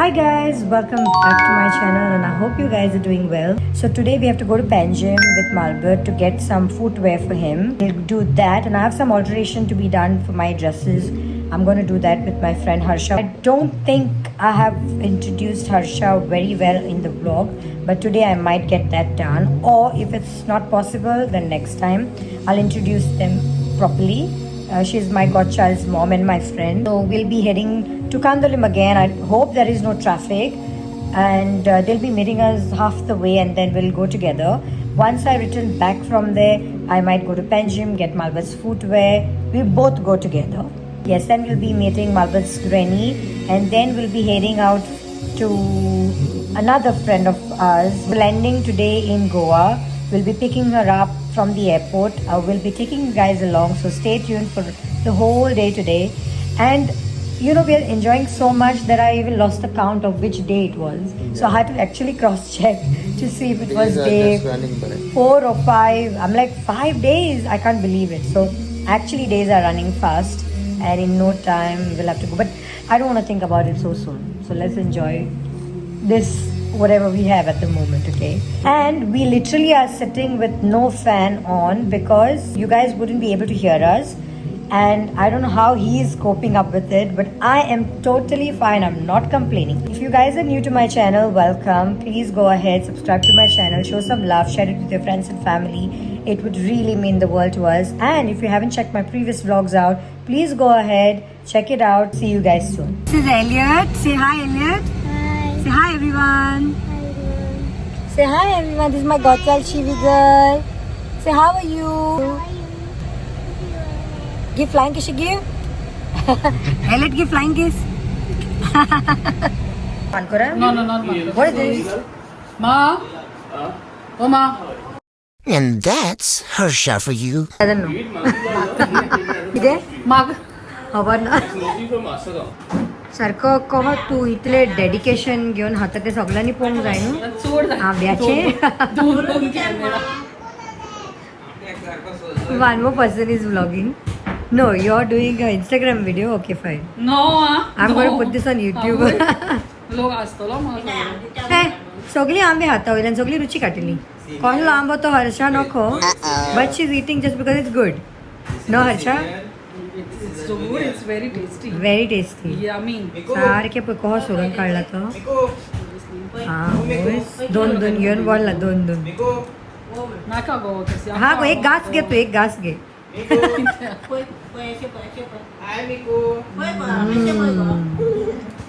Hi guys, welcome back to my channel and I hope you guys are doing well. So today we have to go to Panjim with Malbert to get some footwear for him. We'll do that and I have some alteration to be done for my dresses. I'm going to do that with my friend Harsha. I don't think I have introduced Harsha very well in the vlog, but today I might get that done, or if it's not possible then next time I'll introduce them properly. She's my godchild's mom and my friend. So we'll be heading to Kandolim again. I hope there is no traffic and they'll be meeting us half the way and then we'll go together. Once I return back from there, I might go to Panjim, get Malbert's footwear. We'll both go together. Yes, then we'll be meeting Malbert's granny and then we'll be heading out to another friend of ours. Landing today in Goa. We'll be picking her up from the airport. We'll be taking you guys along, so stay tuned for the whole day today. And you know, we are enjoying so much that I even lost the count of which day it was. So I had to actually cross check to see if it was day 4 or 5. I'm like, 5 days? I can't believe it. So actually days are running fast and in no time we'll have to go. But I don't want to think about it so soon. So let's enjoy this whatever we have at the moment, okay? And we literally are sitting with no fan on because you guys wouldn't be able to hear us, and I don't know how he is coping up with it, but I am totally fine. I'm not complaining. If you guys are new to my channel, welcome. Please go ahead, subscribe to my channel, show some love, share it with your friends and family. It would really mean the world to us. And if you haven't checked my previous vlogs out, please go ahead, check it out. See you guys soon. This is Elliot. Say hi, Elliot. Say hi everyone. Hi everyone. Say hi everyone. This is my godchild Shivi girl. Say how are you? How are you? Give flying kiss. Give. Elliot, give flying kiss. No. What is this? Ma? Oh, Ma. And that's Harsha for you. I don't know. Ide? Mag. Hava na. सारखं कह तू इतले dedication घेऊन हातात ते सगळ्यांनी पळोवंक जाय न्हू सोड आंब्याचे one more person is vlogging. No, you're doing an Instagram video. Okay, fine. No, I'm going to put this on YouTube. लोक असतलो मला Hey, सगळी आंबे हाता वयल्यान सगळी रुची काडटली. कोणलो आंबो तो हर्षा नको. But she's eating just because it's good. No, Harsha? It's so good, it's very tasty. Very tasty. Yummy. सारखे पळय कहो सोलून काढला तो. दोन घेऊन बोलला दोन. नाका गो तशी. हा गो एक घास घे तू एक घास घे.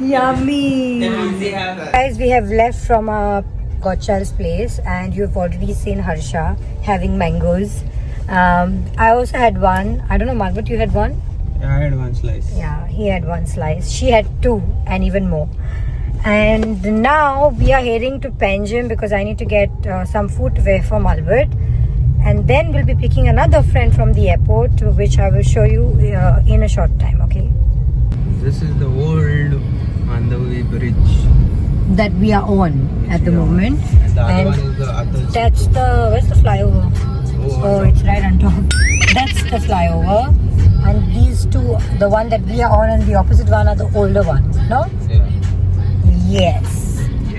Yummy. Guys, we have left from our godchild's place and you've already seen Harsha having mangoes. I also had one. I don't know, Margaret, you had one? Yeah, I had one slice. Yeah, he had one slice. She had 2 and even more. And now we are heading to Panjim because I need to get some footwear for Malbert. And then we'll be picking another friend from the airport, which I will show you in a short time, okay? This is the old Mandavali bridge. That we are on at the moment. And the other one is the Atal. That's the, where's the flyover? Oh, it's right on top. That's the flyover. And these two, the one that we are on and the opposite one are the older one, no? Yeah. Yes.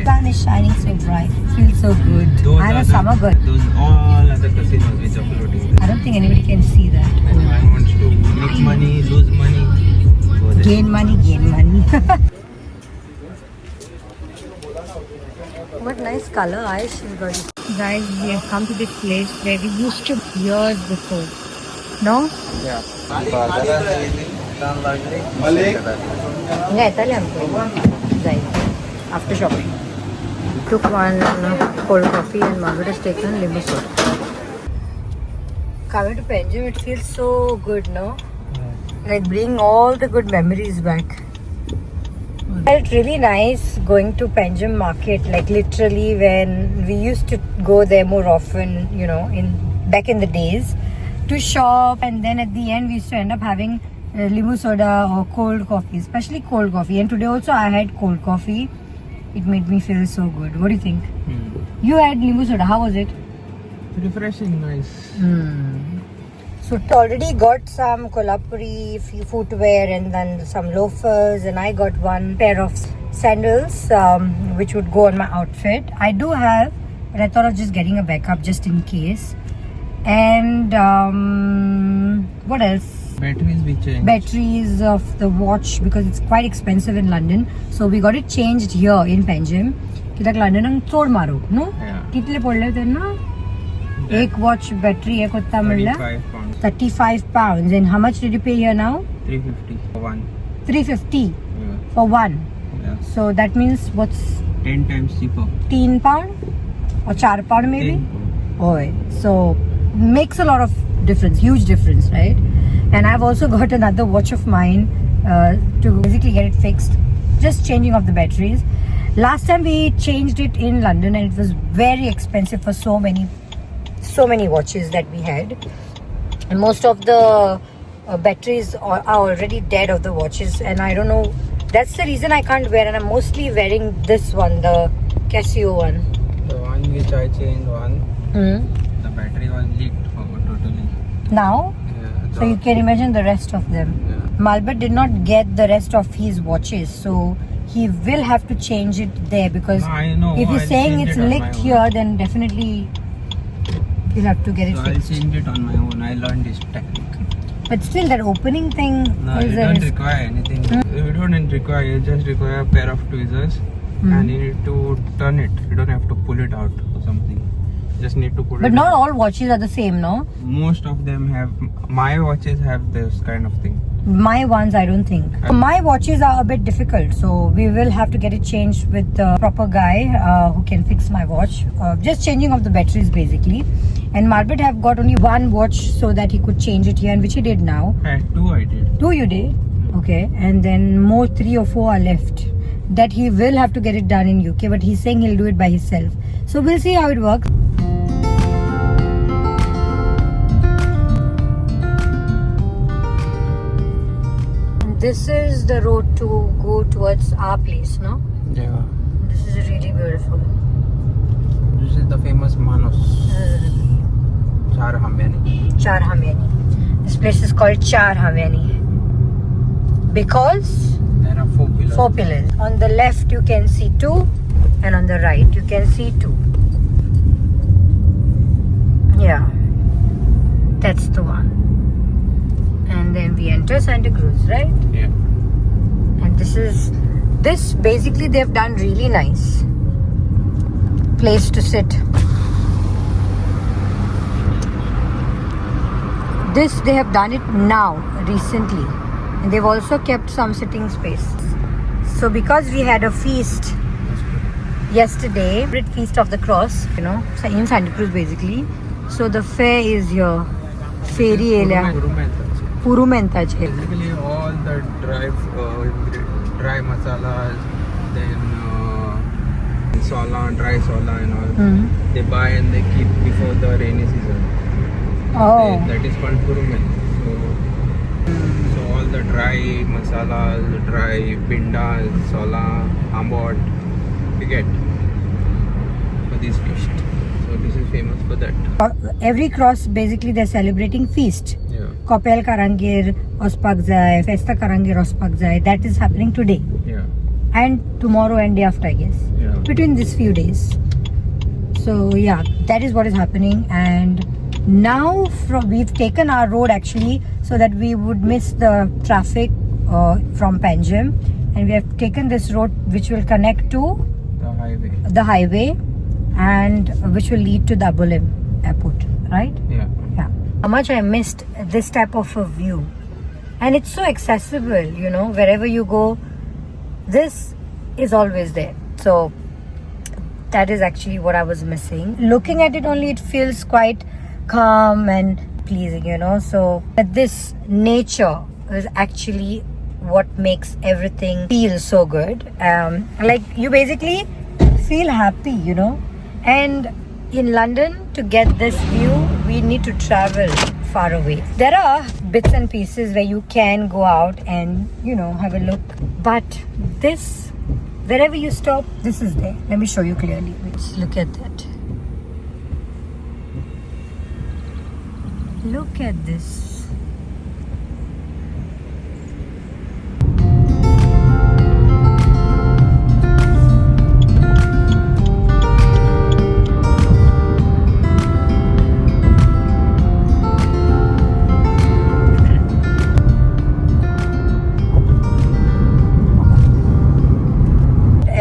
Sun is shining so bright. Feels so good. I'm a summer girl. Those all other casinos which are floating there. I don't think anybody can see that. And one wants to make money, lose money, go there. Gain money. What nice color eyes she's got. Guys, we have come to this place where we used to be years before. No? Yeah. Hinga येताले आमचे जायचं after shopping. Took one cold coffee and Margaret has taken limbu soda. Coming to Panjim, it feels so good, no? Like bring all the good memories back. Felt really nice going to Panjim market, like literally when we used to go there more often, you know, back in the days to shop, and then at the end we used to end up having limbu soda or cold coffee, especially cold coffee. And today also I had cold coffee. It made me feel so good. What do you think? You had limbu soda. How was it? Refreshing, nice. So already got some Kolhapuri footwear and then some loafers, and I got one pair of sandals, which would go on my outfit. I do have, but I thought of just getting a backup just in case. And what else? Batteries we changed. Batteries of the watch, because it's quite expensive in London. So we got it changed here in Panjim. कित्याक लंडनाक चोड म्हारग न्हू. Yeah. कितले पडले तेन्ना? एक watch battery एक कोत्ता म्हणल्यार 35 pounds. 35 pounds. And how much did you pay here now? 350 for one. 350 Yeah. for one. Yeah. So that means what's 10 times cheaper. 3 pound or 4 pound maybe? 10 pound. Oh, so makes a lot of difference, huge difference, right? And I've also got another watch of mine to basically get it fixed, just changing of the batteries. Last time we changed it in London and it was very expensive for so many watches that we had, and most of the batteries are already dead of the watches, and I don't know, that's the reason I can't wear, and I'm mostly wearing this one, the Casio one. The one which I changed Hmm. the battery was leaked totally. Now, Yeah, so you can imagine the rest of them. Yeah. Malbert did not get the rest of his watches, so he will have to change it there, because No, I know. if he's I'll saying change it's it on my licked own. here, then definitely he'll have to get it So I'll fixed. change it on my own. I learned this technique. But still, that opening thing No, is you a don't risk. require anything. You don't require. You just require a pair of tweezers, and you need to turn it. You don't have to pull it out or something. Just need to pull it. But not out. all watches are the same, no? Most of them have. My watches have this kind of thing. My ones, I don't think. My watches are a bit difficult, so we will have to get it changed with the proper guy who can fix my watch. Just changing of the batteries basically. And Marbet have got only one watch so that he could change it here, and which he did now. Two I did. 2 you did? Okay. And then more 3 or 4 are left. That he will have to get it done in UK, but he's saying he'll do it by himself. So we'll see how it works. This is the road to go towards our place, no? Yeah. This is really beautiful. This is the famous Manos. Char Hamyani. Char Hamyani. This place is called Char Hamyani because There are 4 pillars. 4 pillars. On the left you can see 2, and on the right you can see 2. Yeah, that's the one. And then we enter Santa Cruz, right? Yeah. And this basically they've done really nice place to sit. This they have done it now recently, and they've also kept some sitting space. So because we had a feast yesterday, great feast of the cross, you know, in Santa Cruz basically. So the fair is here, Fairy Area, Purumentache. Basically all the dry masalas, then sola, dry sola and all, they buy and they keep before the rainy season. Oh, That is called Purumen. So all the dry masalas, dry pindas, sola, ambot, you get for this feast. So this is famous for that. every cross basically they're celebrating feast. Yeah. Kopel Karangir Ospak Zai, Festa Karangir Ospak Zai. That is happening today Yeah. and tomorrow and day after, I guess. Yeah. Between these few days. So yeah, that is what is happening. And now we've taken our road actually so that we would miss the traffic from Panjim, and we have taken this road which will connect to The highway. and which will lead to Dabolim airport, right? Yeah. Yeah. How much I missed this type of a view. And it's so accessible, you know, wherever you go, this is always there. So that is actually what I was missing. Looking at it only, it feels quite calm and pleasing, you know. So but this nature is actually what makes everything feel so good. Like you basically feel happy, you know. And in London, to get this view, we need to travel far away. There are bits and pieces where you can go out and, you know, have a look. But this, wherever you stop, this is there. Let me show you clearly. Let's look at that. Look at this.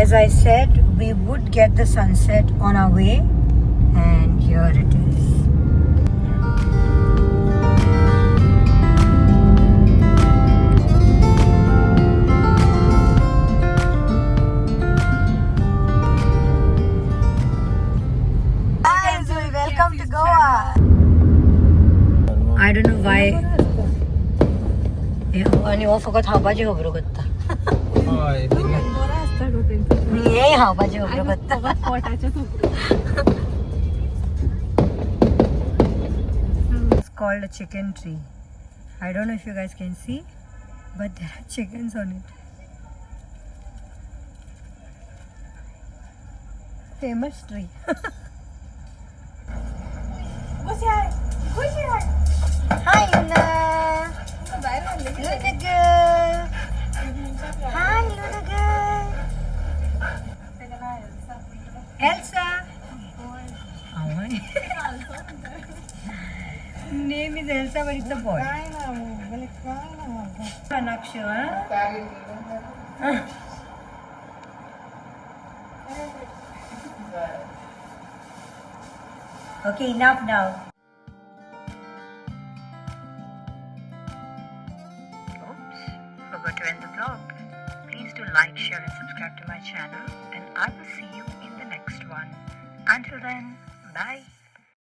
as I said, we would get the sunset on our way, and here it is. Guys, welcome to Goa. I don't know why. आणि हो फकत हावपाची खबरो करता. हय थिंगा हे हावपाची खबरो करता. It's called a chicken tree. I don't know if you guys can see, but there are chickens on it. Famous tree. Hi, Luna. Luna girl. Hi, Luna girl. Elsa. Oh my. Name is Elsa, but it's a boy. Anaksha, huh? Okay, enough now. Oops, forgot to end the vlog. Please do like, share and subscribe to my channel, and I will see you in the next one. Until then, bye.